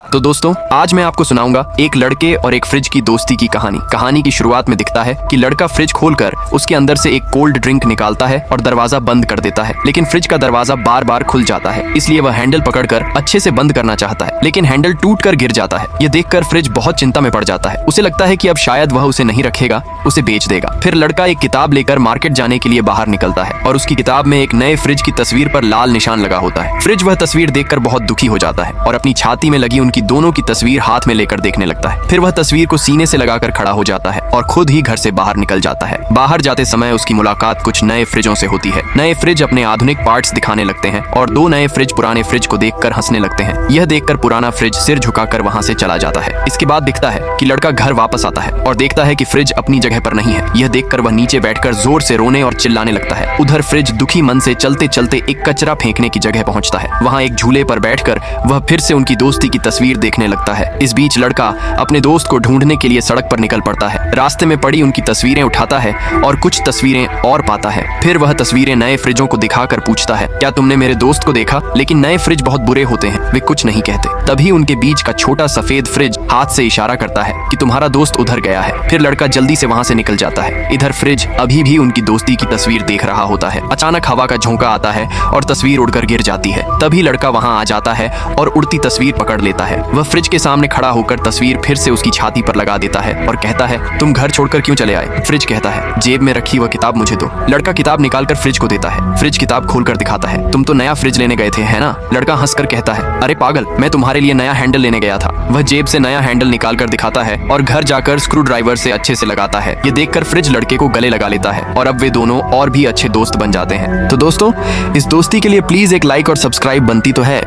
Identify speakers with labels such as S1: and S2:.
S1: तो दोस्तों आज मैं आपको सुनाऊंगा एक लड़के और एक फ्रिज की दोस्ती की कहानी। कहानी की शुरुआत में दिखता है कि लड़का फ्रिज खोलकर उसके अंदर से एक कोल्ड ड्रिंक निकालता है और दरवाजा बंद कर देता है, लेकिन फ्रिज का दरवाजा बार बार खुल जाता है, इसलिए वह हैंडल पकड़कर अच्छे से बंद करना चाहता है, लेकिन हैंडल टूटकर गिर जाता है। यह देखकर फ्रिज बहुत चिंता में पड़ जाता है। उसे लगता है कि अब शायद वह उसे नहीं रखेगा, उसे बेच देगा। फिर लड़का एक किताब लेकर मार्केट जाने के लिए बाहर निकलता है और उसकी किताब में एक नए फ्रिज की तस्वीर पर लाल निशान लगा होता है। फ्रिज वह तस्वीर देखकर बहुत दुखी हो जाता है और अपनी छाती में लगी उनकी दोनों की तस्वीर हाथ में लेकर देखने लगता है। फिर वह तस्वीर को सीने से लगाकर खड़ा हो जाता है और खुद ही घर से बाहर निकल जाता है। बाहर जाते समय उसकी मुलाकात कुछ नए फ्रिजों से होती है। नए फ्रिज अपने आधुनिक पार्ट्स दिखाने लगते हैं और दो नए फ्रिज पुराने फ्रिज को देखकर हंसने लगते हैं। यह देखकर पुराना फ्रिज सिर झुकाकर वहां से चला जाता है। इसके बाद दिखता है कि लड़का घर वापस आता है और देखता है कि फ्रिज अपनी जगह पर नहीं है। यह देखकर वह नीचे बैठकर जोर से रोने और चिल्लाने लगता है। उधर फ्रिज दुखी मन से चलते चलते एक कचरा फेंकने की जगह पहुंचता है। वहां एक झूले पर बैठकर वह फिर से उनकी दोस्ती की तस्वीर देखने लगता है। इस बीच लड़का अपने दोस्त को ढूंढने के लिए सड़क पर निकल पड़ता है। रास्ते में पड़ी उनकी तस्वीरें उठाता है और कुछ तस्वीरें और पाता है। फिर वह तस्वीरें नए फ्रिजों को दिखाकर पूछता है, क्या तुमने मेरे दोस्त को देखा? लेकिन नए फ्रिज बहुत बुरे होते हैं, वे कुछ नहीं कहते। तभी उनके बीच का छोटा सफेद फ्रिज हाथ से इशारा करता है कि तुम्हारा दोस्त उधर गया है। फिर लड़का जल्दी से वहां से निकल जाता है। इधर फ्रिज अभी भी उनकी दोस्ती की तस्वीर देख रहा होता है। अचानक हवा का झोंका आता है और तस्वीर उड़कर गिर जाती है। तभी लड़का वहां आ जाता है और उड़ती तस्वीर पकड़ लेता है। वह फ्रिज के सामने खड़ा होकर तस्वीर फिर से उसकी छाती पर लगा देता है और कहता है, तुम घर छोड़कर क्यों चले आए? फ्रिज कहता है, जेब में रखी वह किताब मुझे दो। लड़का किताब निकालकर फ्रिज को देता है। फ्रिज किताब खोलकर दिखाता है, तुम तो नया फ्रिज लेने गए थे, है ना? लड़का हंसकर कहता है, अरे पागल, मैं तुम्हारे लिए नया हैंडल लेने गया था। वह जेब से नया हैंडल निकालकर दिखाता है और घर जाकर स्क्रू ड्राइवर से अच्छे से लगाता है। ये देखकर फ्रिज लड़के को गले लगा लेता है और अब वे दोनों और भी अच्छे दोस्त बन जाते हैं। तो दोस्तों, इस दोस्ती के लिए प्लीज एक लाइक और सब्सक्राइब बनती तो है।